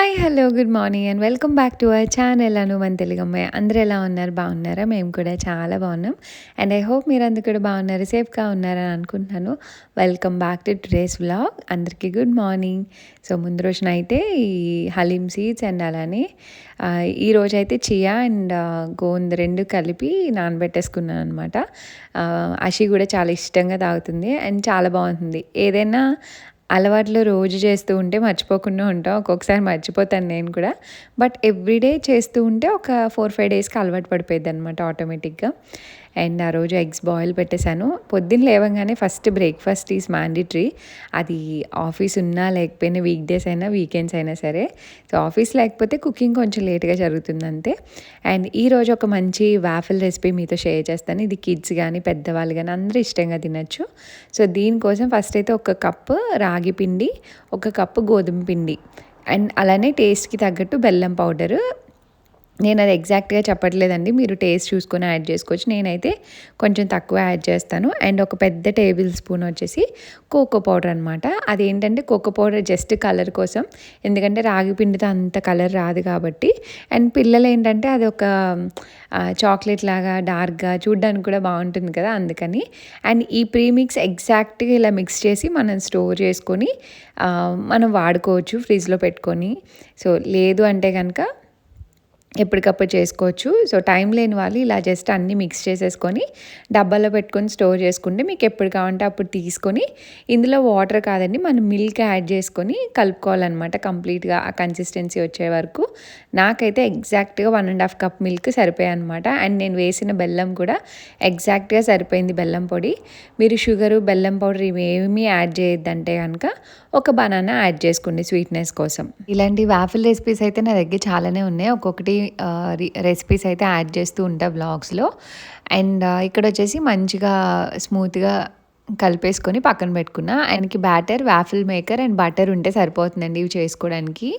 Hi! Hello! Good morning and welcome back to our channel అను మన తెలుగమ్మాయి. అందరూ ఎలా ఉన్నారు? బాగున్నారా? మేము కూడా చాలా బాగున్నాం. అండ్ ఐ హోప్ మీరందరూ కూడా బాగున్నారు, సేఫ్‌గా ఉన్నారని అనుకుంటున్నాను. Welcome back to today's vlog. అందరికీ గుడ్ మార్నింగ్. సో ముందు రోజున అయితే ఈ హలీమ్ సీడ్స్ అండ్ అలానే ఈరోజైతే చియా అండ్ గోంద్ 2 కలిపి నానబెట్టేసుకున్నాను అనమాట. అషి కూడా చాలా ఇష్టంగా తాగుతుంది అండ్ చాలా బాగుంటుంది. ఏదైనా అలవాట్లు రోజు చేస్తూ ఉంటే మర్చిపోకుండా ఉంటాం. ఒక్కొక్కసారి మర్చిపోతాను నేను కూడా. బట్ ఎవ్రీడే చేస్తూ ఉంటే ఒక 4, 5 డేస్‌కి అలవాటు పడిపోయిద్దనమాట ఆటోమేటిక్‌గా. అండ్ ఆ రోజు ఎగ్స్ బాయిల్ పెట్టేశాను. పొద్దున్న లేవంగానే ఫస్ట్ బ్రేక్‌ఫాస్ట్ ఈజ్ మ్యాండేటరీ. అది ఆఫీస్ ఉన్నా లేకపోయినా వీక్ డేస్ అయినా, వీకెండ్స్ అయినా సరే. సో ఆఫీస్ లేకపోతే కుకింగ్ కొంచెం లేట్‌గా జరుగుతుంది అంతే. అండ్ ఈరోజు ఒక మంచి వాఫిల్ రెసిపీ మీతో షేర్ చేస్తాను. ఇది కిడ్స్ గానీ, పెద్దవాళ్ళు గానీ అందరూ ఇష్టంగా తినొచ్చు. సో దీనికోసం ఫస్ట్ అయితే ఒక కప్పు రాగి పిండి, ఒక కప్పు గోధుమ పిండి అండ్ అలానే టేస్ట్‌కి తగ్గట్టు బెల్లం పౌడరు. నేను అది ఎగ్జాక్ట్‌గా చెప్పట్లేదండి. మీరు టేస్ట్ చూసుకొని యాడ్ చేసుకోవచ్చు. నేనైతే కొంచెం తక్కువ యాడ్ చేస్తాను. అండ్ ఒక పెద్ద టేబుల్ స్పూన్ వచ్చేసి కోకో పౌడర్ అనమాట. అదేంటంటే కోకో పౌడర్ జస్ట్ కలర్ కోసం. ఎందుకంటే రాగి పిండితో అంత కలర్ రాదు కాబట్టి. అండ్ పిల్లలు ఏంటంటే అదొక చాక్లెట్ లాగా డార్క్‌గా చూడ్డానికి కూడా బాగుంటుంది కదా! అందుకని. అండ్ ఈ ప్రీమిక్స్ ఎగ్జాక్ట్‌గా ఇలా మిక్స్ చేసి మనం స్టోర్ చేసుకొని మనం వాడుకోవచ్చు ఫ్రిడ్జ్‌లో పెట్టుకొని. సో లేదు అంటే గనక ఎప్పటికప్పుడు చేసుకోవచ్చు. సో టైం లేని వాళ్ళు ఇలా జస్ట్ అన్నీ మిక్స్ చేసేసుకొని డబ్బాలో పెట్టుకొని స్టోర్ చేసుకుంటే మీకు ఎప్పుడు కావాలంటే అప్పుడు తీసుకొని, ఇందులో వాటర్ కాదండి మనం మిల్క్ యాడ్ చేసుకొని కలుపుకోవాలన్నమాట కంప్లీట్‌గా ఆ కన్సిస్టెన్సీ వచ్చే వరకు. నాకైతే ఎగ్జాక్ట్‌గా 1½ కప్ మిల్క్ సరిపోయాయన్నమాట. అండ్ నేను వేసిన బెల్లం కూడా ఎగ్జాక్ట్‌గా సరిపోయింది బెల్లం పొడి. మీరు షుగరు, బెల్లం పౌడర్ ఇవేమీ యాడ్ చేయొద్దంటే గనక ఒక బనానా యాడ్ చేసుకోండి స్వీట్‌నెస్ కోసం. ఇలాంటి వాఫిల్ రెసిపీస్ అయితే నా దగ్గర చాలానే ఉన్నాయి. ఒక్కొక్కటి రెసిపీస్ అయితే యాడ్ చేస్తూ ఉంటా వ్లాగ్స్‌లో. అండ్ ఇక్కడొచ్చేసి మంచిగా స్మూత్‌గా కలిపేసుకొని పక్కన పెట్టుకున్నా. ఆయనకి batter, waffle maker and butter ఉంటే సరిపోతుందండి ఇవి చేసుకోవడానికి.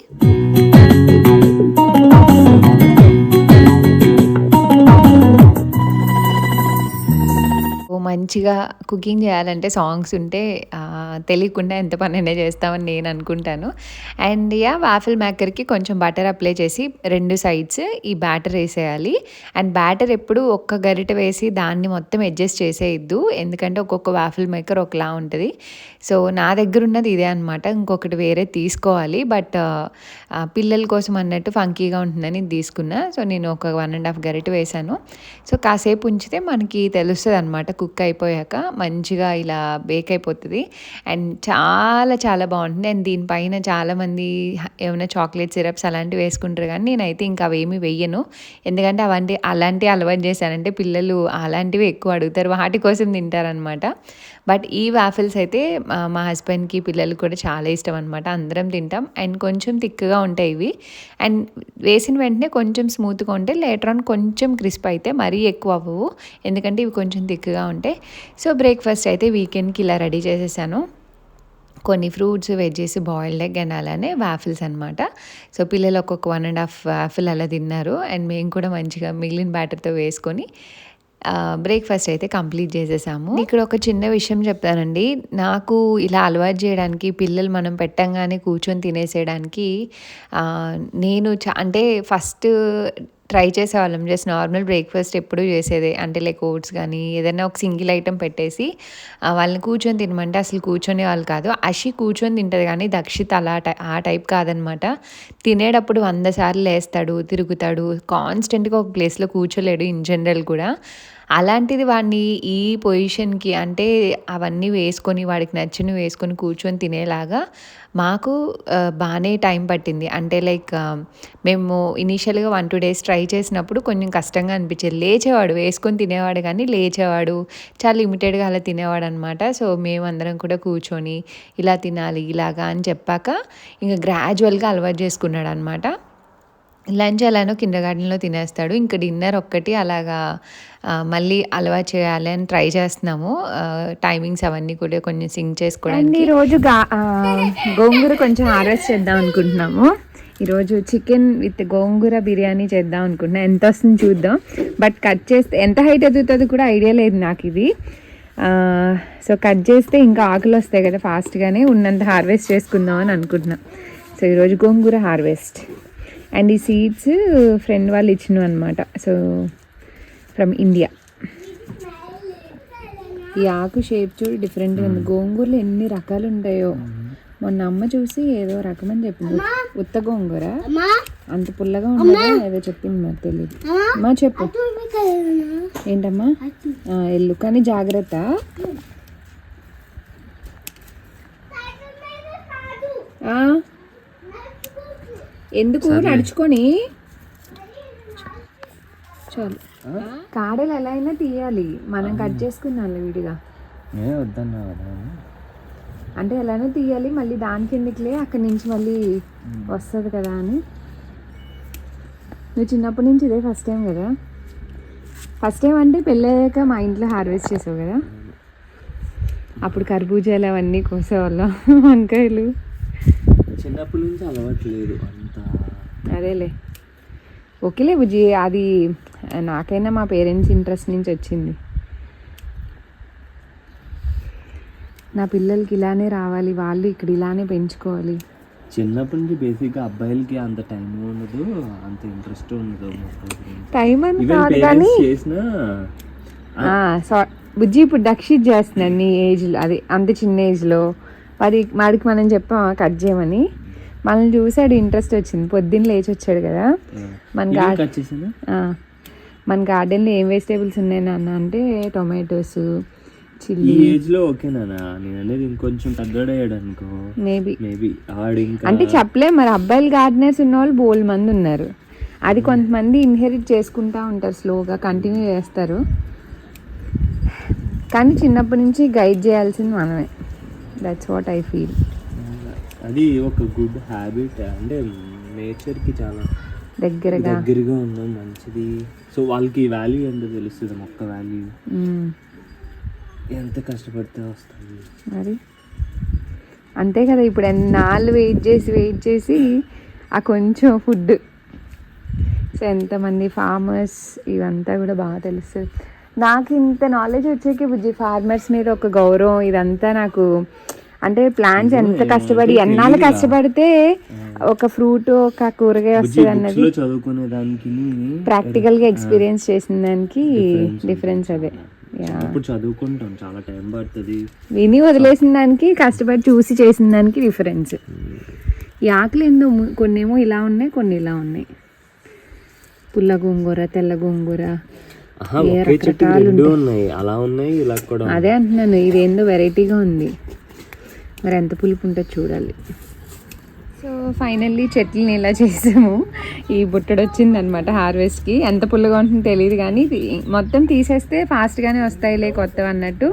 మంచిగా కుకింగ్ చేయాలంటే సాంగ్స్ ఉంటే తెలియకుండా ఎంత పనైనా చేస్తామని నేను అనుకుంటాను. అండ్ వాఫిల్ మేకర్‌కి కొంచెం బటర్ అప్లై చేసి 2 సైడ్స్ ఈ బ్యాటర్ వేసేయాలి. అండ్ బ్యాటర్ ఎప్పుడు ఒక్క గరిట వేసి దాన్ని మొత్తం అడ్జస్ట్ చేసేయొద్దు. ఎందుకంటే ఒక్కొక్క వాఫిల్ మేకర్ ఒకలా ఉంటది. సో నా దగ్గర ఉన్నది ఇదే అనమాట. ఇంకొకటి వేరే తీసుకోవాలి. బట్ పిల్లల కోసం అన్నట్టు ఫంకీగా ఉంటుందని ఇది తీసుకున్నా. సో నేను ఒక 1½ గరిట వేశాను. సో కాసేపు ఉంచితే మనకి తెలుస్తది అనమాట కుక్ అయిపోయాక మంచిగా ఇలా బేక్ అయిపోతుంది. అండ్ చాలా చాలా బాగుంటుంది. అండ్ దీనిపైన చాలామంది ఏమైనా చాక్లెట్ సిరప్స్ అలాంటివి వేసుకుంటారు కానీ నేనైతే ఇంకా అవేమీ వెయ్యను. ఎందుకంటే అలాంటివి అలవాటు చేశానంటే పిల్లలు అలాంటివి ఎక్కువ అడుగుతారు, వాటి కోసం తింటారనమాట. బట్ ఈ వాఫిల్స్ అయితే మా హస్బెండ్కి, పిల్లలకి కూడా చాలా ఇష్టం అనమాట. అందరం తింటాం. అండ్ కొంచెం థిక్‌గా ఉంటాయి ఇవి. అండ్ వేసిన వెంటనే కొంచెం స్మూత్‌గా ఉంటే లేటర్ ఆన్ కొంచెం క్రిస్ప్ అయితే మరీ ఎక్కువ అవ్వవు. ఎందుకంటే ఇవి కొంచెం థిక్‌గా ఉంటాయి. సో బ్రేక్‌ఫాస్ట్ అయితే వీకెండ్‌కి ఇలా రెడీ చేసేసాను. కొన్ని fruits, veggies, boiled egg and అలానే వాఫిల్స్ అనమాట. సో పిల్లలు ఒక్కొక్క 1½ వాఫిల్ అలా తిన్నారు. అండ్ మేము కూడా మంచిగా మిగిలిన బ్యాటర్‌తో వేసుకొని బ్రేక్‌ఫాస్ట్ అయితే కంప్లీట్ చేసేసాము. ఇక్కడ ఒక చిన్న విషయం చెప్తానండి. నాకు ఇలా అలవాటు చేయడానికి పిల్లలు మనం పెట్టంగానే కూర్చొని తినేసేయడానికి నేను అంటే ఫస్ట్ ట్రై చేసేవాళ్ళం. జస్ట్ నార్మల్ బ్రేక్‌ఫాస్ట్ ఎప్పుడూ చేసేదే. అంటే లైక్ ఓట్స్ కానీ ఏదైనా ఒక సింగిల్ ఐటెం పెట్టేసి వాళ్ళని కూర్చొని తినమంటే అసలు కూర్చునేవాళ్ళు కాదు. అషి కూర్చొని తింటది కానీ దక్షిత్ అలా ఆ టైప్ కాదనమాట. తినేటప్పుడు 100 సార్లు లేస్తాడు, తిరుగుతాడు. కాన్స్టెంట్‌గా ఒక ప్లేస్‌లో కూర్చోలేడు ఇన్ జనరల్ కూడా. అలాంటిది వాడిని ఈ పొజిషన్‌కి అంటే అవన్నీ వేసుకొని వాడికి నచ్చినవి వేసుకొని కూర్చొని తినేలాగా మాకు బానే టైం పట్టింది. అంటే లైక్ మేము ఇనీషియల్‌గా 1, 2 డేస్ ట్రై చేసినప్పుడు కొంచెం కష్టంగా అనిపించేది. లేచేవాడు, వేసుకొని తినేవాడు కానీ లేచేవాడు. చాలా లిమిటెడ్‌గా అలా తినేవాడనమాట. సో మేమందరం కూడా కూర్చొని ఇలా తినాలి ఇలాగా అని చెప్పాక ఇంక గ్రాడ్యువల్‌గా అలవాటు చేసుకున్నాడనమాట. లంచ్ ఎలానో కిండర్‌గార్టెన్‌లో తినేస్తాడు. ఇంక డిన్నర్ ఒక్కటి అలాగా మళ్ళీ అలవాటు చేయాలి అని ట్రై చేస్తున్నాము. టైమింగ్స్ అవన్నీ కూడా కొంచెం సింక్ చేసుకోవడానికి. అండ్ ఈరోజు గోంగూర కొంచెం హార్వెస్ట్ చేద్దాం అనుకుంటున్నాము. ఈరోజు చికెన్ విత్ గోంగూర బిర్యానీ చేద్దాం అనుకుంటున్నాం. ఎంత వస్తుందో చూద్దాం. బట్ కట్ చేస్తే ఎంత హైట్ ఎదుగుతుందో కూడా ఐడియా లేదు నాకు ఇది. సో కట్ చేస్తే ఇంకా ఆకులు వస్తాయి కదా ఫాస్ట్గానే, ఉన్నంత హార్వెస్ట్ చేసుకుందాం అని అనుకుంటున్నాం. సో సో ఈరోజు గోంగూర హార్వెస్ట్. అండ్ ఈ సీడ్స్ ఫ్రెండ్ వాళ్ళు ఇచ్చినవి అనమాట. So from India. ఈ ఆకు షేప్ చూడు డిఫరెంట్గా ఉంది. గోంగూరలో ఎన్ని రకాలు ఉంటాయో. మొన్న అమ్మ చూసి ఏదో రకమని చెప్పింది, ఉత్త గోంగూర అంత పుల్లగా ఉండదా ఏదో చెప్పింది, మరి తెలియదు. అమ్మా చెప్పు ఏంటమ్మా. ఎల్లు కానీ జాగ్రత్త. ఎందుకు నడుచుకొని చాలు. కాడలు ఎలా అయినా తీయాలి, మనం కట్ చేసుకున్నాం విడిగా. అంటే ఎలానో తీయాలి, మళ్ళీ దానికి ఎందుకులే అక్కడి నుంచి మళ్ళీ వస్తుంది కదా అని. నువ్వు చిన్నప్పటి నుంచి ఇదే ఫస్ట్ టైం కదా? ఫస్ట్ టైం అంటే పెళ్ళయ్యాక మా ఇంట్లో హార్వెస్ట్ చేసావు కదా, అప్పుడు కర్బూజాలు అవన్నీ కోసేవాళ్ళం, వంకాయలు. చిన్నప్పటి నుంచి అలవాట్లేదు అంత. అదేలే ఓకేలే బుజ్జి, అది నాకైనా మా పేరెంట్స్ ఇంట్రెస్ట్ నుంచి వచ్చింది. నా పిల్లలకి ఇలానే రావాలి, వాళ్ళు ఇక్కడ ఇలానే పెంచుకోవాలి. చిన్నప్పటి నుంచి బేసిక్గా అబ్బాయిలకి అంత టైం ఉండదు, అంత ఇంట్రెస్ట్ ఉండదు. టైం అని కాదు కానీ బుజ్జి ఇప్పుడు దక్షిత్ చేస్తున్నాను నీ ఏజ్లో, అది అంత చిన్న ఏజ్లో. వాడికి మనం చెప్పాం కట్ చేయమని, మనల్ని చూసాడు ఇంట్రెస్ట్ వచ్చింది. పొద్దున్న లేచి వచ్చాడు కదా, మన గార్డెన్లో ఏం వెజిటేబుల్స్ ఉన్నాయి నాన్న అంటే టొమాటోస్, చిల్లీ. ఏజ్లో ఓకేనా, నేను అనేది ఇంకొంచెం తగ్గడయ్యాడు అనుకో మేబీ ఆడు ఇంకా అంటే చెప్పలే. మరి అబ్బాయిలు గార్డెనర్స్ ఉన్న వాళ్ళు బోల్డ్ మంది ఉన్నారు. అది కొంతమంది ఇన్హెరిట్ చేసుకుంటా ఉంటారు, స్లోగా కంటిన్యూ చేస్తారు. కానీ చిన్నప్పటి నుంచి గైడ్ చేయాల్సింది మనమే. That's what I feel. అది ఒక గుడ్ హ్యాబిట్, అంటే నేచర్కి చాలా దగ్గరగా ఉండడం మంచిది. సో వాళ్ళకి వాల్యూ ఏంటో తెలుస్తుంది, మొక్క వాల్యూ ఎంత కష్టపడితే వస్తుంది. మరి అంతే కదా, ఇప్పుడు ఎన్నాళ్ళు వెయిట్ చేసి ఆ కొంచెం ఫుడ్. సో ఎంతమంది ఫార్మర్స్ ఇవంతా కూడా బాగా తెలుస్తుంది. నాకు ఇంత నాలెడ్జ్ వచ్చాకే బుజ్జి ఫార్మర్స్ మీద ఒక గౌరవం ఇదంతా నాకు. అంటే ప్లాంట్స్ ఎంత కష్టపడి ఎన్నాళ్ళు కష్టపడితే ఒక ఫ్రూట్ ఒక కూరగాయ వస్తుంది అన్నది ప్రాక్టికల్గా ఎక్స్పీరియన్స్ చేసిన దానికి డిఫరెన్స్ అదే. చదువుకుంటాం చాలా టైం పడుతుంది, విని వదిలేసిన దానికి కష్టపడి చూసి చేసిన దానికి డిఫరెన్స్. ఈ ఆకులు ఏందో కొన్నేమో ఇలా ఉన్నాయి, కొన్ని ఇలా ఉన్నాయి. పుల్ల గోంగూర, తెల్ల గోంగూర, రకరకాలు ఉన్నాయి, అలా ఉన్నాయి ఇలా కూడా. అదే అంటున్నాను, ఇదేందో వెరైటీగా ఉంది. మరి ఎంత పులుపు ఉంటుందో చూడాలి. సో ఫైనల్లీ చెట్లని ఇలా చేసాము. ఈ బుట్టడు వచ్చింది అనమాట హార్వెస్ట్కి. ఎంత పుల్లగా ఉంటుందో తెలియదు కానీ మొత్తం తీసేస్తే ఫాస్ట్గానే వస్తాయిలే కొత్తవి అన్నట్టు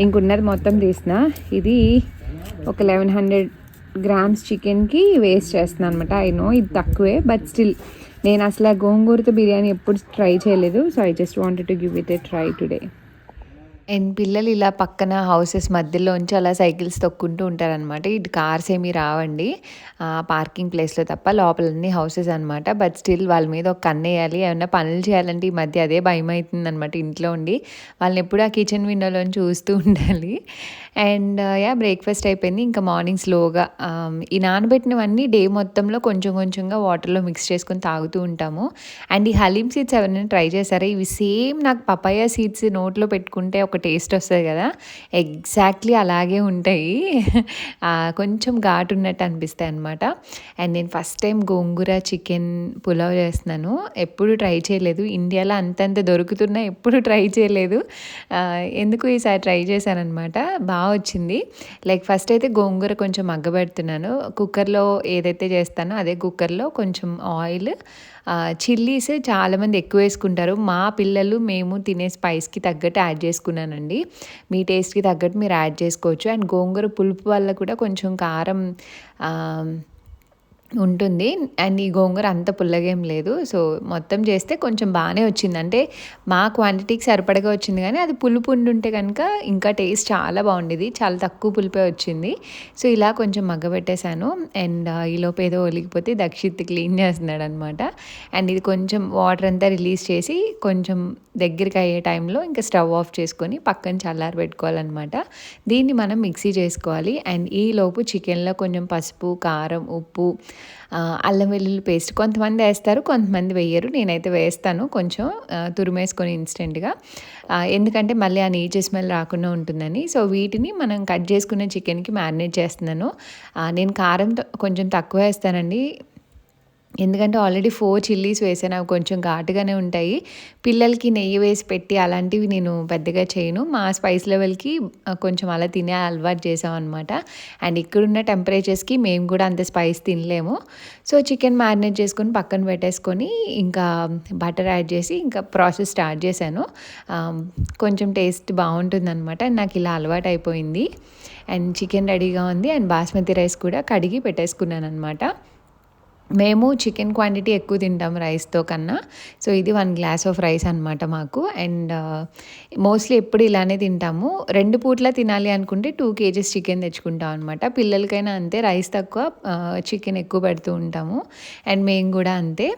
ఇంకున్నది మొత్తం తీసిన. ఇది ఒక 1100 grams చికెన్కి వేస్ట్ చేస్తున్నాను అనమాట. ఐ నో ఇది తక్కువే, బట్ స్టిల్ నేను అసలు గోంగూరతో బిర్యానీ ఎప్పుడు ట్రై చేయలేదు. So I just wanted to give it A try today. And పిల్లలు ఇలా పక్కన హౌసెస్ మధ్యలోంచి అలా సైకిల్స్ తొక్కుంటూ ఉంటారనమాట. ఇటు కార్స్ ఏమీ రావండి పార్కింగ్ ప్లేస్లో తప్ప, లోపలన్నీ హౌసెస్ అనమాట. బట్ స్టిల్ వాళ్ళ మీద ఒక కన్నేయాలి, ఏమన్నా పనులు చేయాలంటే ఈ మధ్య అదే భయం అవుతుంది అనమాట. ఇంట్లో ఉండి వాళ్ళని ఎప్పుడు ఆ కిచెన్ విండోలోని చూస్తూ ఉండాలి. అండ్ బ్రేక్ఫాస్ట్ అయిపోయింది. ఇంకా మార్నింగ్ స్లోగా ఈ నానబెట్టినవన్నీ డే మొత్తంలో కొంచెం కొంచెంగా వాటర్లో మిక్స్ చేసుకొని తాగుతూ ఉంటాము. అండ్ ఈ హలీమ్ సీడ్స్ ఎవరైనా ట్రై చేశారా? ఇవి సేమ్ నాకు పపాయ సీడ్స్ నోట్లో పెట్టుకుంటే ఒక టేస్ట్ వస్తుంది కదా, ఎగ్జాక్ట్లీ అలాగే ఉంటాయి. కొంచెం ఘాటు ఉన్నట్టు అనిపిస్తాయి అనమాట. అండ్ నేను ఫస్ట్ టైం గోంగూర చికెన్ పులావ్ చేస్తున్నాను. ఎప్పుడు ట్రై చేయలేదు, ఇండియాలో అంతంత దొరుకుతున్నా ఎప్పుడు ట్రై చేయలేదు. ఎందుకు ఈసారి ట్రై చేశానమాట. బాగా వచ్చింది. లైక్ ఫస్ట్ అయితే గోంగూర కొంచెం మగ్గబెడుతున్నాను. కుక్కర్లో ఏదైతే చేస్తానో అదే కుక్కర్లో కొంచెం ఆయిల్, చిల్లీస్ చాలామంది ఎక్కువ వేసుకుంటారు. మా పిల్లలు మేము తినే స్పైస్కి తగ్గట్టు యాడ్ చేసుకున్నానండి. మీ టేస్ట్కి తగ్గట్టు మీరు యాడ్ చేసుకోవచ్చు. అండ్ గోంగూర పులుపు వల్ల కూడా కొంచెం కారం ఉంటుంది. అండ్ ఈ గోంగూర అంత పుల్లగా ఏం లేదు. సో, మొత్తం చేస్తే కొంచెం బానే వచ్చింది. అంటే మా క్వాంటిటీకి సరిపడగా వచ్చింది గానీ, అది పులుపు ఉండుంటే గనుక ఇంకా టేస్ట్ చాలా బాగుండేది. చాలా తక్కువ పులుపే వచ్చింది. సో, ఇలా కొంచెం మగ్గబెట్టేసాను. అండ్ ఈలోపు ఏదో ఒలికిపోతే దక్షిత్ క్లీన్ చేస్తున్నాడనమాట. అండ్ ఇది కొంచెం వాటర్ అంతా రిలీజ్ చేసి కొంచెం దగ్గరికి అయ్యే టైంలో ఇంకా స్టవ్ ఆఫ్ చేసుకొని పక్కన చల్లారబెట్టుకోవాలనమాట. దీన్ని మనం మిక్సీ చేసుకోవాలి. అండ్ ఈలోపు చికెన్లో కొంచెం పసుపు, కారం, ఉప్పు, అల్లం వెల్లుల్లి పేస్ట్ కొంతమంది వేస్తారు, కొంతమంది వేయరు. నేనైతే వేస్తాను కొంచెం తురిమేసుకొని ఇన్స్టెంట్గా, ఎందుకంటే మళ్ళీ ఆ నీచు స్మెల్ రాకుండా ఉంటుందని. సో, వీటిని మనం కట్ చేసుకున్న చికెన్కి మ్యారినేట్ చేస్తున్నాను. నేను కారం కొంచెం తక్కువ వేస్తానండి, ఎందుకంటే ఆల్రెడీ 4 చిల్లీస్ వేసాను. అవి కొంచెం ఘాటుగానే ఉంటాయి. పిల్లలకి నెయ్యి వేసి పెట్టి అలాంటివి నేను పెద్దగా చేయను. మా స్పైస్ లెవెల్కి కొంచెం అలా తినే అలవాటు చేసామన్నమాట. అండ్ ఇక్కడున్న టెంపరేచర్స్కి మేము కూడా అంత స్పైస్ తినలేము. సో, చికెన్ మ్యారినేట్ చేసుకొని పక్కన పెట్టేసుకొని ఇంకా బటర్ యాడ్ చేసి ఇంకా ప్రాసెస్ స్టార్ట్ చేశాను. కొంచెం టేస్ట్ బాగుంటుందన్నమాట. నాకు ఇలా అలవాటు అయిపోయింది. అండ్ చికెన్ రెడీగా ఉంది. అండ్ బాస్మతి రైస్ కూడా కడిగి పెట్టేసుకున్నాను అనమాట. మేము చికెన్ క్వాంటిటీ ఎక్కువ తింటాం రైస్తో కన్నా. సో, ఇది 1 గ్లాస్ ఆఫ్ రైస్ అనమాట మాకు. అండ్ మోస్ట్లీ ఎప్పుడు ఇలానే తింటాము. 2 పూట్ల తినాలి అనుకుంటే 2 కేజీస్ చికెన్ తెచ్చుకుంటాం అనమాట. పిల్లలకైనా అంతే, రైస్ తక్కువ చికెన్ ఎక్కువ పెడుతూ ఉంటాము. అండ్ మేము కూడా అంతే.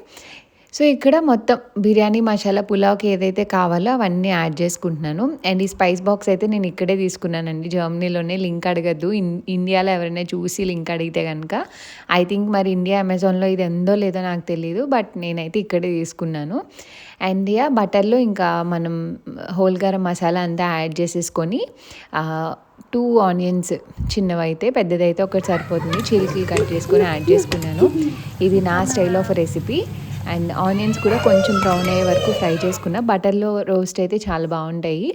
సో, ఇక్కడ మొత్తం బిర్యానీ మసాలా పులావ్కి ఏదైతే కావాలో అవన్నీ యాడ్ చేసుకుంటున్నాను. అండ్ ఈ స్పైస్ బాక్స్ అయితే నేను ఇక్కడే తీసుకున్నానండి, జర్మనీలోనే. లింక్ అడగద్దు, ఇండియాలో ఎవరైనా చూసి లింక్ అడిగితే కనుక. ఐ థింక్ మరి ఇండియా అమెజాన్లో ఇది ఎందో లేదో నాకు తెలీదు, బట్ నేనైతే ఇక్కడే తీసుకున్నాను. అండ్ బటర్లో ఇంకా మనం హోల్ గరం మసాలా అంతా యాడ్ చేసేసుకొని 2 ఆనియన్స్, చిన్నవైతే, పెద్దదైతే ఒకటి సరిపోతుంది, చీలికలు కట్ చేసుకొని యాడ్ చేసుకున్నాను. ఇది నా style of recipe. And onions కూడా కొంచెం బ్రౌన్ అయ్యే వరకు ఫ్రై చేసుకున్న, బటర్లో రోస్ట్ అయితే చాలా బాగుంటాయి.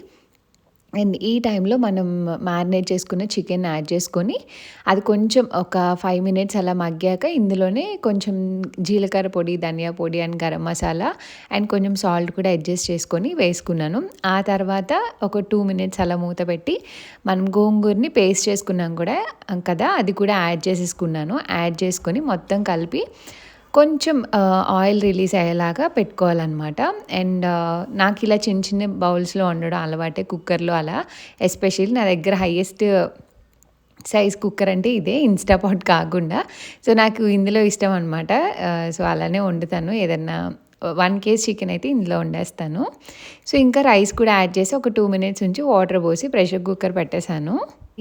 అండ్ ఈ టైంలో మనం మ్యారినేట్ చేసుకున్న చికెన్ యాడ్ చేసుకొని అది కొంచెం ఒక 5 మినిట్స్ అలా మగ్గాక ఇందులోనే కొంచెం జీలకర్ర పొడి, ధనియా పొడి అండ్ గరం మసాలా అండ్ కొంచెం సాల్ట్ కూడా అడ్జస్ట్ చేసుకొని వేసుకున్నాను. ఆ తర్వాత ఒక 2 మినిట్స్ అలా మూత పెట్టి మనం గోంగూరని పేస్ట్ చేసుకున్నాం కూడా కదా, అది కూడా యాడ్ చేసేసుకున్నాను. యాడ్ చేసుకొని మొత్తం కలిపి కొంచెం ఆయిల్ రిలీజ్ అయ్యేలాగా పెట్టుకోవాలన్నమాట. అండ్ నాకు ఇలా చిన్న చిన్న బౌల్స్లో వండడం అలవాటే, కుక్కర్లో అలా. ఎస్పెషల్లీ నా దగ్గర హైయెస్ట్ సైజ్ కుక్కర్ అంటే ఇదే, ఇన్స్టాపాట్ కాకుండా. సో, నాకు ఇందులో ఇష్టం అనమాట. సో, అలానే వండుతాను. ఏదన్నా 1 కేజీ చికెన్ అయితే ఇందులో వండేస్తాను. సో, ఇంకా రైస్ కూడా యాడ్ చేసి ఒక 2 మినిట్స్ ఉంచి వాటర్ పోసి ప్రెషర్ కుక్కర్ పెట్టేశాను.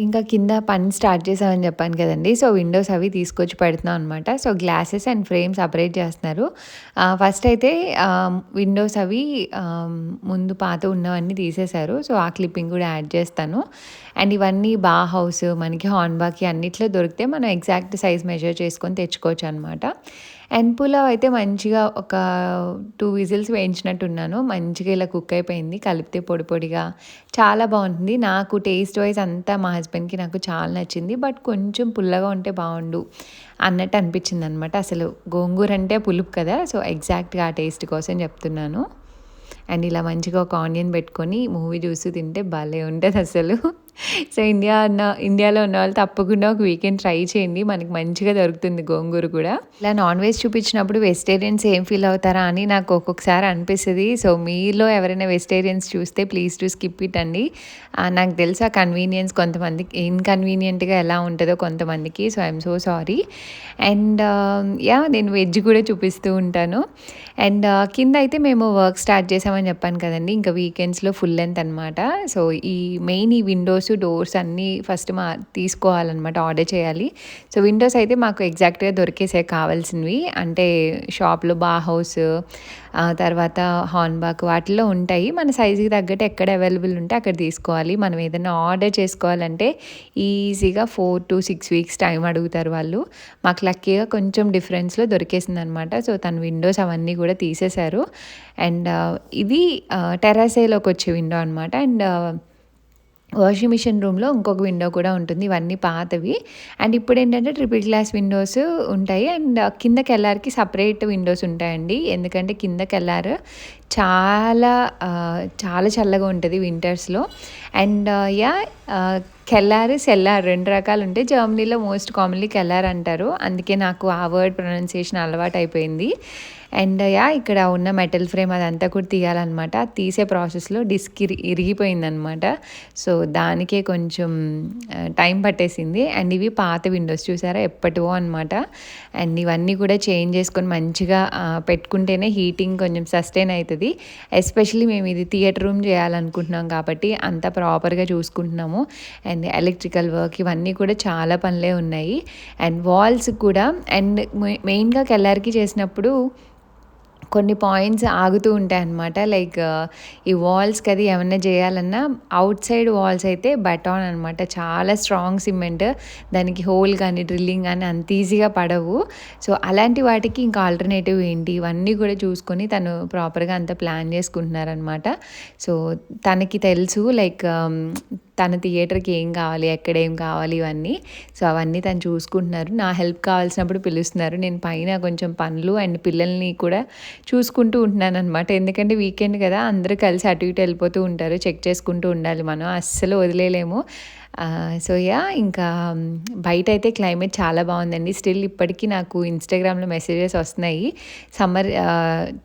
ఇంకా కింద పని స్టార్ట్ చేసామని చెప్పాను కదండి. సో, విండోస్ అవి తీసుకొచ్చి పెడుతున్నాం అనమాట. So, glasses and frame separate చేస్తున్నారు. ఫస్ట్ అయితే విండోస్ అవి ముందు పాత ఉన్నవన్నీ తీసేశారు. సో, ఆ క్లిప్పింగ్ కూడా యాడ్ చేస్తాను. అండ్ ఇవన్నీ హౌస్ మనకి హార్న్బాకి అన్నిట్లో దొరికితే మనం ఎగ్జాక్ట్ సైజ్ మెజర్ చేసుకొని తెచ్చుకోవచ్చు అనమాట. అండ్ పులావ్ అయితే మంచిగా ఒక 2 విజిల్స్ వేయించినట్టున్నాను. మంచిగా ఇలా కుక్ అయిపోయింది, కలిపితే పొడి పొడిగా చాలా బాగుంటుంది. నాకు టేస్ట్ వైజ్ అంతా మా హస్బెండ్కి నాకు చాలా నచ్చింది. బట్ కొంచెం పుల్లగా ఉంటే బాగుండు అన్నట్టు అనిపించింది అనమాట. అసలు గోంగూర అంటే పులుపు కదా, సో ఎగ్జాక్ట్గా ఆ టేస్ట్ కోసం చెప్తున్నాను. అండ్ ఇలా మంచిగా ఒక ఆనియన్ పెట్టుకొని మూవీ చూస్తూ తింటే భలే ఉంటుంది అసలు. సో, ఇండియాలో ఉన్న వాళ్ళు తప్పకుండా ఒక వీకెండ్ ట్రై చేయండి, మనకి మంచిగా దొరుకుతుంది గోంగూర కూడా. ఇలా నాన్ వెజ్ చూపించినప్పుడు వెజిటేరియన్స్ ఏం ఫీల్ అవుతారా అని నాకు ఒక్కొక్కసారి అనిపిస్తుంది. సో, మీలో ఎవరైనా వెజిటేరియన్స్ చూస్తే ప్లీజ్ టు స్కిప్ ఇట్ అండి. నాకు తెలుసు ఆ కన్వీనియన్స్ కొంతమందికి ఇన్కన్వీనియంట్గా ఎలా ఉంటుందో కొంతమందికి. So, I'm so sorry. And నేను వెజ్ కూడా చూపిస్తూ ఉంటాను. అండ్ కింద అయితే మేము వర్క్ స్టార్ట్ చేసామని చెప్పాను కదండి. ఇంకా వీకెండ్స్లో ఫుల్ లెంత్ అనమాట. సో, ఈ మెయిన్ ఈ విండోస్, డోర్స్ అన్నీ ఫస్ట్ తీసుకోవాలన్నమాట, ఆర్డర్ చేయాలి. సో, విండోస్ అయితే మాకు ఎగ్జాక్ట్గా దొరికేసే కావాల్సినవి. అంటే షాప్లో హౌస్, తర్వాత హార్న్బాక్ వాటిల్లో ఉంటాయి. మన సైజుకి తగ్గట్టు ఎక్కడ అవైలబుల్ ఉంటే అక్కడ తీసుకోవాలి. మనం ఏదైనా ఆర్డర్ చేసుకోవాలంటే ఈజీగా 4 to 6 వీక్స్ టైం అడుగుతారు వాళ్ళు. మాకు లక్కీగా కొంచెం డిఫరెన్స్లో దొరికేసింది అనమాట. సో, తన విండోస్ అవన్నీ కూడా తీసేశారు. అండ్ ఇది టెర్రసేలోకి వచ్చే విండో అనమాట. అండ్ వాషింగ్ మిషన్ రూమ్లో ఇంకొక విండో కూడా ఉంటుంది. ఇవన్నీ పాతవి. అండ్ ఇప్పుడు ఏంటంటే ట్రిపుల్ గ్లాస్ విండోస్ ఉంటాయి. అండ్ కింద కెల్లార్కి సపరేట్ విండోస్ ఉంటాయండి. ఎందుకంటే కింద కెల్లార్ చాలా చాలా చల్లగా ఉంటుంది వింటర్స్లో. అండ్ కెల్లార్, సెల్లార్ 2 రకాలు ఉంటాయి. జర్మనీలో మోస్ట్ కామన్లీ కెల్లార్ అంటారు. అందుకే నాకు ఆ వర్డ్ ప్రొనౌన్సియేషన్ అలవాటు అయిపోయింది. అండ్ ఇక్కడ ఉన్న మెటల్ ఫ్రేమ్ అదంతా కూడా తీయాలన్నమాట. తీసే ప్రాసెస్లో డిస్క్ ఇరిగిపోయిందనమాట. సో దానికే కొంచెం టైం పట్టేసింది. అండ్ ఇవి పాత విండోస్ చూసారా, ఎప్పటివో అనమాట. అండ్ ఇవన్నీ కూడా చేంజ్ చేసుకొని మంచిగా పెట్టుకుంటేనే హీటింగ్ కొంచెం సస్టైన్ అవుతుంది. ఎస్పెషల్లీ మేము ఇది థియేటర్ రూమ్ చేయాలనుకుంటున్నాం కాబట్టి అంత ప్రాపర్గా చూసుకుంటున్నాము. అండ్ ఎలక్ట్రికల్ వర్క్ ఇవన్నీ కూడా చాలా పనులే ఉన్నాయి. అండ్ వాల్స్ కూడా, అండ్ మెయిన్గా కెల్లార్కి చేసినప్పుడు కొన్ని పాయింట్స్ ఆగుతూ ఉంటాయి అన్నమాట. లైక్ ఈ వాల్స్కి అది ఏమన్నా చేయాలన్నా అవుట్ సైడ్ వాల్స్ అయితే బెటాన్ అనమాట, చాలా స్ట్రాంగ్ సిమెంట్, దానికి హోల్ కానీ డ్రిల్లింగ్ కానీ అంత ఈజీగా పడవు. సో అలాంటి వాటికి ఇంకా ఆల్టర్నేటివ్ ఏంటి ఇవన్నీ కూడా చూసుకొని తను ప్రాపర్గా అంతా ప్లాన్ చేసుకుంటున్నారనమాట. సో తనకి తెలుసు లైక్ తన థియేటర్కి ఏం కావాలి, ఎక్కడ ఏం కావాలి ఇవన్నీ. సో అవన్నీ తను చూసుకుంటున్నారు. నా హెల్ప్ కావాల్సినప్పుడు పిలుస్తున్నారు. నేను పైన కొంచెం పనులు అండ్ పిల్లల్ని కూడా చూసుకుంటూ ఉంటున్నాను అనమాట. ఎందుకంటే వీకెండ్ కదా, అందరూ కలిసి అటు ఇటు వెళ్ళిపోతూ ఉంటారు. చెక్ చేసుకుంటూ ఉండాలి, మనం అస్సలు వదిలేయలేము. సో ఇంకా బయట అయితే క్లైమేట్ చాలా బాగుందండి. స్టిల్ ఇప్పటికీ నాకు ఇన్స్టాగ్రామ్లో మెసేజెస్ వస్తున్నాయి, సమ్మర్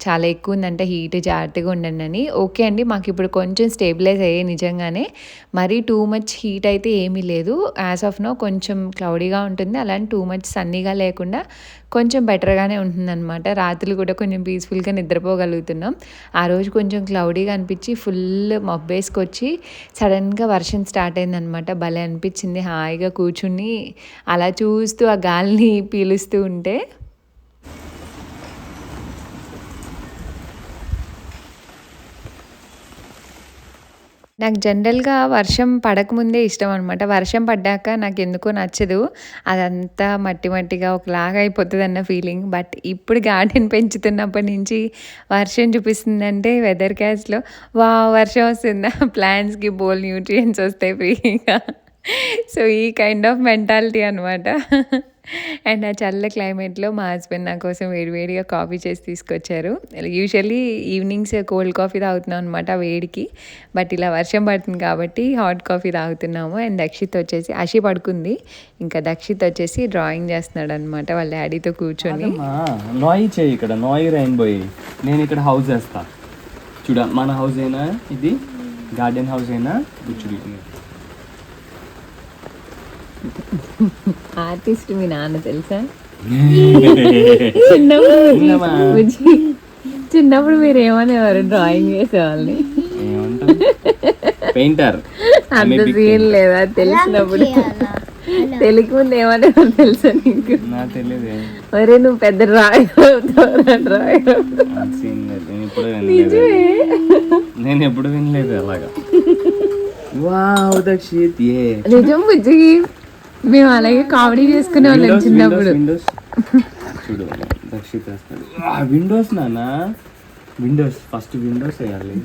చాలా ఎక్కువ ఉందంటే హీట్, జాగ్రత్తగా ఉండండి అని. ఓకే అండి, మాకు ఇప్పుడు కొంచెం స్టేబిలైజ్ అయ్యాయి నిజంగానే. మరీ టూ మచ్ హీట్ అయితే ఏమీ లేదు. యాజ్ ఆఫ్ నో కొంచెం క్లౌడీగా ఉంటుంది, అలాంటి టూ మచ్ సన్నీగా లేకుండా కొంచెం బెటర్గానే ఉంటుందన్నమాట. రాత్రులు కూడా కొంచెం పీస్ఫుల్గా నిద్రపోగలుగుతున్నాం. ఆ రోజు కొంచెం క్లౌడీగా అనిపించి ఫుల్ మబ్బేసుకొచ్చి సడన్గా వర్షం స్టార్ట్ అయిందనమాట. భలే అనిపించింది హాయిగా కూర్చుని అలా చూస్తూ ఆ గాలిని పీలుస్తూ ఉంటే. నాకు జనరల్గా వర్షం పడకముందే ఇష్టం అనమాట. వర్షం పడ్డాక నాకు ఎందుకో నచ్చదు, అదంతా మట్టి మట్టిగా ఒకలాగా అయిపోతుంది అన్న ఫీలింగ్. బట్ ఇప్పుడు గార్డెన్ పెంచుతున్నప్పటి నుంచి వర్షం చూపిస్తుందంటే వెదర్ క్యాస్ట్లో వర్షం వస్తుందా, ప్లాంట్స్కి బోల్ న్యూట్రియంట్స్ వస్తాయి ఫ్రీగా. సో ఈ కైండ్ ఆఫ్ మెంటాలిటీ అనమాట. అండ్ ఆ చల్ల క్లైమేట్లో మా హస్బెండ్ నా కోసం వేడివేడిగా కాఫీ చేసి తీసుకొచ్చారు. యూజువల్లీ ఈవినింగ్స్ కోల్డ్ కాఫీ తాగుతున్నాం అనమాట వేడికి. బట్ ఇలా వర్షం పడుతుంది కాబట్టి హాట్ కాఫీ తాగుతున్నాము. అండ్ దక్షిత్ వచ్చేసి అషి పడుకుంది, ఇంకా దక్షిత్ వచ్చేసి డ్రాయింగ్ చేస్తున్నాడు అనమాట వాళ్ళ డాడీతో కూర్చొని. నాయి చేయి, ఇక్కడ నాయి రెయిన్బో. నేను ఇక్కడ హౌస్ వేస్తా చూడ. మన హౌస్ అయినా ఇది గార్డెన్ హౌస్ అయినా చూడు. ఆర్టిస్ట్ మీ నాన్న తెలుసా? చిన్నప్పుడు మీరు ఏమనేవారు డ్రాయింగ్ వేసేవాళ్ళని? పెయింటర్. అంత సీన్ లేదా తెలిసినప్పుడు? తెలియకముందు ఏమనేవారు తెలుసా నీకు? నాకు తెలియదు. అరే నువ్వు పెద్ద డ్రాయర్. నేను ఎప్పుడు వినలేదు అలాగా. వావ్ దక్షిత్, నిజం బుజ్జికి మేము అలాగే కామెడీ చేసుకునే వాళ్ళం చిన్నప్పుడు. చూడు దక్షిత్ వేస్తాడు. విండోస్ నాన్న, విండోస్ ఫస్ట్ విండోస్ వేయాలి.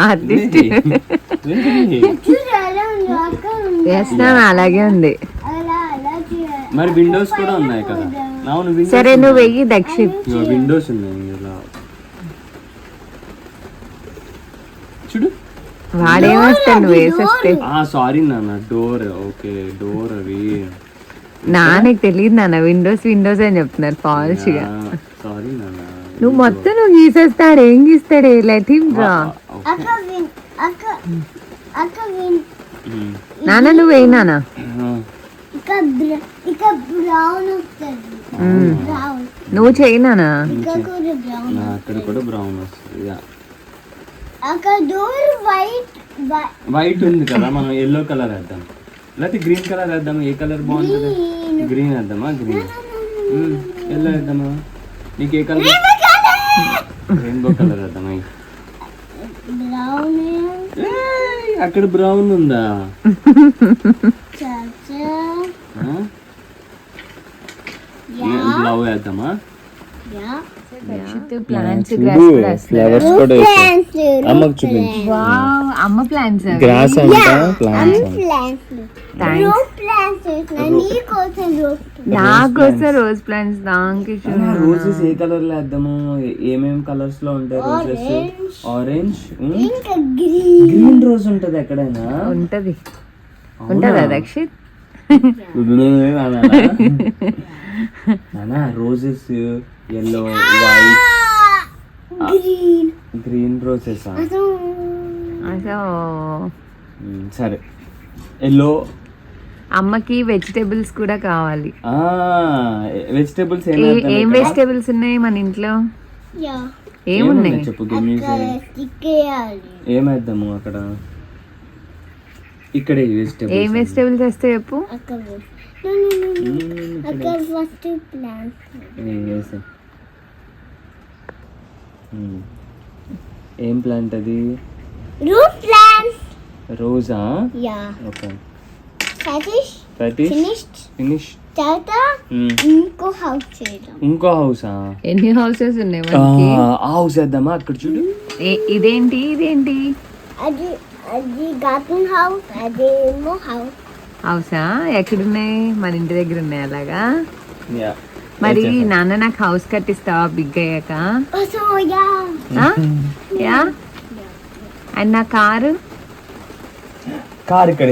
ఆర్టిస్ట్ వేస్తాను, అలాగే ఉంది. మరి విండోస్ కూడా ఉన్నాయి కదా. సరే నువ్వు వెయ్యి దక్షిత్. విండోస్ ఉన్నాయి ఇలా చూడు. వాడేమేస్తాడు నువ్వు వేసేస్తే? సారీ నాన్న, డోర్. ఓకే డోర్ అవి నాన్నకి తెలియదు నాన్న, విండోస్ విండోస్ అని చెప్తున్నారు ఫాల్స్ గా. సారీ నాన్న, నువ్వు మొత్తం నువ్వు గీసేస్తాడు, ఏం గీస్తాడు? Let him draw. నాన్న నువ్వు వేయి నాన్న. నువ్వు చెయ్యి నాన్న. అక్కడ కూడా బ్రౌన్ వస్తుంది. వైట్ ఉంది కదా, మనం ఎల్లో కలర్ వేద్దాం లేకపోతే గ్రీన్ కలర్ వేద్దాం. ఏ కలర్ బాగుంటుంది? గ్రీన్ వేద్దామా? గ్రీన్. ఎల్లో వేద్దామా? నీకు ఏ కలర్? రెయిన్బో కలర్ వేద్దామా? అక్కడ బ్రౌన్ ఉందా? బ్లౌ వేద్దామా? Yeah. ప్లాంట్స్ ఫ్లవర్స్ కూడా వేసాయి. Plants. అమ్మకు చూపించు. వావ్ అమ్మ ప్లాంట్స్ గ్రాస్ అంట ప్లాంట్స్ అంట. Plants. Rose plants. నాకోసం రోజ్ ప్లాంట్స్ దానికి రోజెస్ ఏ కలర్ లో వేద్దాము? ఏమేం కలర్స్ లో ఉంటాయి రోజెస్? ఆరెంజ్, ఇంకా green. గ్రీన్ రోజ్ ఉంటది ఎక్కడైనా? ఉంటది ఉంటదా Dakshit? Roses yellow, white, Green. Green roses. So సరే ఎల్లో. అమ్మకి వెజిటేబుల్స్ కూడా కావాలి. వెజిటేబుల్స్ ఏం వెజిటేబుల్స్ ఉన్నాయి మన ఇంట్లో? Yeah. ఏమున్నాయి చెప్పు. గిన్నెస్ ఏమేద్దాము అక్కడ? ఇక్కడ ఏం వెజిటేబుల్స్ వెజిటేబుల్స్ వేస్తే చెప్పు. అక్కడ ఫస్ట్ ప్లాంట్. ఏం ప్లాంట్ అది? Root plant. రోజా? యా. ఓకే. ఫినిష్ తర్వాత ఇంకో హౌస్ చేద్దాం. ఇంకో హౌసా? ఎన్ని హౌసెస్ ఉన్నాయి మనకి? హౌస్ వేద్దామా? అక్కడ చూడు. ఇదేంటి అది గార్డెన్ హౌస్, అదేమో హౌస్. హౌసా? ఎక్కడున్నాయి? మన ఇంటి దగ్గర ఉన్నాయి అలాగా. యా. మరి నాన్న నాకు హౌస్ కట్టిస్తావా బిగ్ అయ్యాక? So yeah. యా. అండ్ నా కారు కార్ ఇక్కడ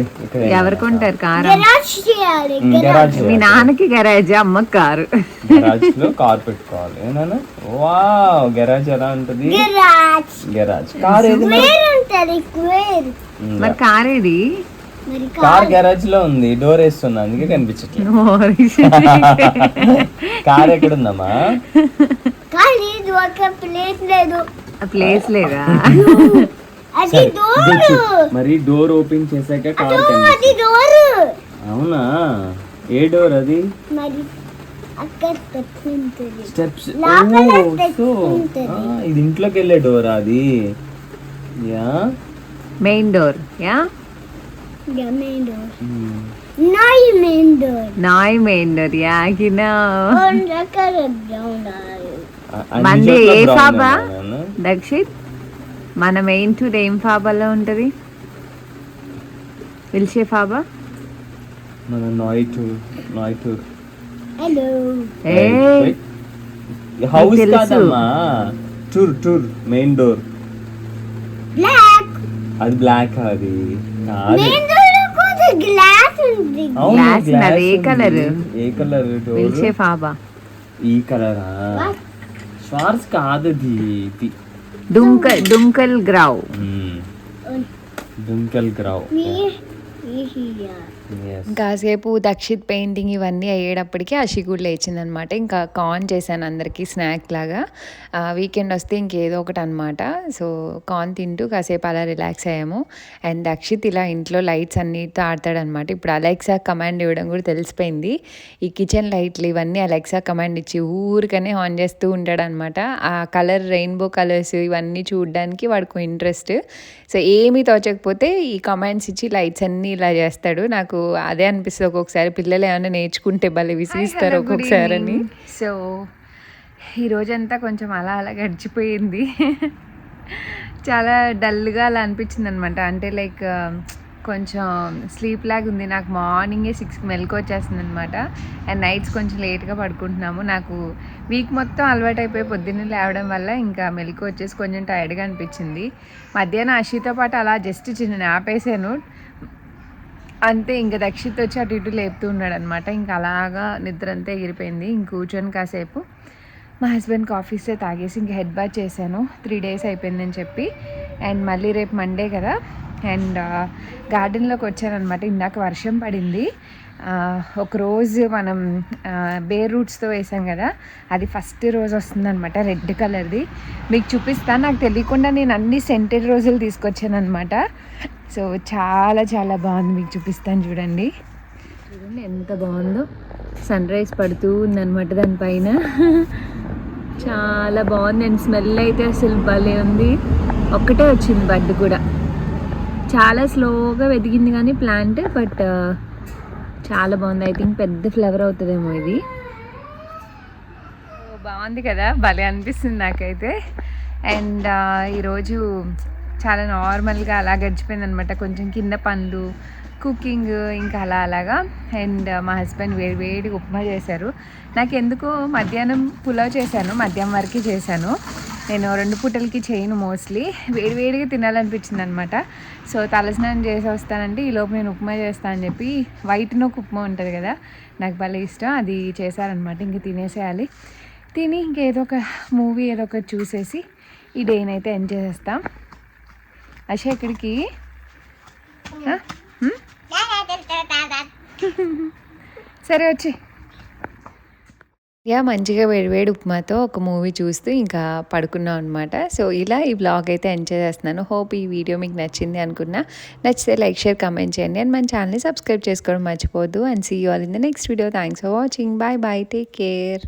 ఎవరు కొంటారు? కారు గరాజ్ చేయాలి. గరాజ్ మీ నాన్నకి గరాజ్, అమ్మకి కారు. గరాజ్ లో కార్ పెట్టుకోవాలి. ఏనా? వావ్, గరాజ్ ఎలా ఉంటది? గరాజ్. కార్ ఏది? స్క్వేర్ ఉంటది. స్క్వేర్. మరి కార్ ఏది? మరి కార్ గరాజ్ లో ఉంది. డోర్ వేస్తున్నా అందుకే కనిపించట్లేదు. కార్ ఎక్కడ ఉందమ్మా? కానీ ఒక ప్లేస్ లేదు. ప్లేస్ లేదా? అది డోర్. మరి డోర్ ఓపెన్ చేశాక కార్ అది కనిపిస్తుంది. డోర్. అవునా? ఏ డోర్ అది? మరి అక్కడ స్టెప్స్ ఉంటుంది. స్టెప్స్. లోపల steps ఉంటది. ఇది ఇంట్లోకి వెళ్ళే డోర్ అది. Yeah. Main door. Yeah. Yeah, main door. Not main door. నాయ్ మెయిన్ డోర్. యా కినా. On the color brown. మంది ఏ ఫాబా దక్షిత్? మన మెయిన్ టూర్ ఏం ఫాబాలో ఉంటది? పిలిచే ఫాబా? మన నాయ్ టూర్. Hello. హౌస్ తెలుసు. కాదమ్మా, టూర్ మెయిన్ డోర్. Black. అది బ్లాక్. అది కాదు. Main door కూడా glass ఉంది. అవును, Glass glass ఉన్నది. ఏ ఉంది. colour? ఏ కలర్ పిలిచే డోర్? ఫాబా. ఈ కలరా? స్వార్స్ కాదు అది. డుంకల్ గ్రావ్. దుంకల్ గ్రావ్. Here. కాసేపు దక్షిత్ పెయింటింగ్ ఇవన్నీ అయ్యేటప్పటికి అషి కూడా లేచిందనమాట. ఇంకా కార్న్ చేశాను అందరికీ స్నాక్ లాగా. వీకెండ్ వస్తే ఇంకేదో ఒకటి అనమాట. సో కార్న్ తింటూ కాసేపు అలా రిలాక్స్ అయ్యాము. అండ్ దక్షిత్ ఇలా ఇంట్లో లైట్స్ అన్నిటితో ఆడతాడనమాట. ఇప్పుడు అలెక్సా కమాండ్ ఇవ్వడం కూడా తెలిసిపోయింది. ఈ కిచెన్ లైట్లు ఇవన్నీ అలెక్సా కమాండ్ ఇచ్చి ఊరికనే ఆన్ చేస్తూ ఉంటాడనమాట. ఆ కలర్ రెయిన్బో కలర్స్ ఇవన్నీ చూడడానికి వాడికి ఇంట్రెస్ట్. సో ఏమీ తోచకపోతే ఈ కమాండ్స్ ఇచ్చి లైట్స్ అన్నీ ఇలా చేస్తాడు. నాకు అదే అనిపిస్తుంది ఒక్కొక్కసారి, పిల్లలు ఏమైనా నేర్చుకుంటే భలే విసిగిస్తారు ఒక్కొక్కసారి అని. సో ఈ రోజంతా కొంచెం అలా గడిచిపోయింది. చాలా డల్గా అలా అనిపించింది అనమాట. అంటే లైక్ కొంచెం స్లీప్ లాగా ఉంది. నాకు మార్నింగే 6కి మెలకు వచ్చేస్తుంది అనమాట. అండ్ నైట్స్ కొంచెం లేట్గా పడుకుంటున్నాము. నాకు వీక్ మొత్తం అలవాటు అయిపోయి పొద్దున్నే లేవడం వల్ల ఇంకా మెలకు వచ్చేసి కొంచెం టైర్డ్గా అనిపించింది. మధ్యాహ్నం అషితో పాటు అలా జస్ట్ చిన్న న్యాప్ వేసాను అంతే. ఇంకా దక్షిత్ వచ్చి అటు ఇటు లేపుతూ ఉన్నాడు అనమాట. ఇంకా అలాగా నిద్ర అంతా ఎగిరిపోయింది. ఇంక కూర్చొని కాసేపు మా హస్బెండ్కి ఆఫీస్లో తాగేసి ఇంక హెడ్ బాత్ చేశాను. 3 days అయిపోయిందని చెప్పి. అండ్ మళ్ళీ రేపు మండే కదా. అండ్ గార్డెన్లోకి వచ్చానమాట. ఇందాక వర్షం పడింది. ఒకరోజు మనం బేర్ రూట్స్తో వేసాం కదా, అది ఫస్ట్ రోజు వస్తుందన్నమాట, రెడ్ కలర్ది. మీకు చూపిస్తాను. నాకు తెలియకుండా నేను అన్ని సెంటెడ్ రోజులు తీసుకొచ్చాను అనమాట. సో చాలా చాలా బాగుంది. మీకు చూపిస్తాను చూడండి. చూడండి ఎంత బాగుందో. సన్ రైజ్ పడుతూ ఉందన్నమాట దానిపైన. చాలా బాగుంది. అండ్ స్మెల్ అయితే అసలు భలే ఉంది. ఒక్కటే వచ్చింది బడ్ కూడా. చాలా స్లోగా వెదిగింది కానీ ప్లాంట్, బట్ చాలా బాగుంది. ఐ థింక్ పెద్ద ఫ్లవర్ అవుతుందేమో ఇది. బాగుంది కదా, భలే అనిపిస్తుంది నాకైతే. అండ్ ఈరోజు చాలా నార్మల్గా అలా గడిచిపోయింది అనమాట. కొంచెం కింద పనులు, కుకింగ్, ఇంకా అలాగా. అండ్ మా హస్బెండ్ వేడి ఉప్మా చేశారు. నాకు ఎందుకో మధ్యాహ్నం పులావ్ చేశాను, మధ్యాహ్నం వరకు చేశాను. నేను 2 పూటలకి చేయను మోస్ట్లీ. వేడిగా తినాలనిపించింది అనమాట. సో తలస్నానం చేసి వస్తానంటే ఈలోపు నేను ఉప్మా చేస్తాను అని చెప్పి వైట్ నోక్ ఉప్మా ఉంటుంది కదా, నాకు భలే ఇష్టం, అది చేశారనమాట. ఇంక తినేసేయాలి. తిని ఇంకేదో ఒక మూవీ ఏదో ఒకటి చూసేసి ఈ డేనైతే ఎంజాయ్ చేస్తాం. అశ ఎక్కడికి? సరే వచ్చి మంచిగా వేడివేడి ఉప్మాతో ఒక మూవీ చూస్తూ ఇంకా పడుకున్నాం అనమాట. సో ఇలా ఈ వ్లాగ్ అయితే ఎంజాయ్ చేస్తున్నాను. హోప్ ఈ వీడియో మీకు నచ్చింది అనుకున్నా. నచ్చితే లైక్, షేర్, కామెంట్ చేయండి. అండ్ మన ఛానల్ని సబ్స్క్రైబ్ చేసుకోవడం మర్చిపోవద్దు. And see you all in the next video. Thanks for watching. Bye bye, take care.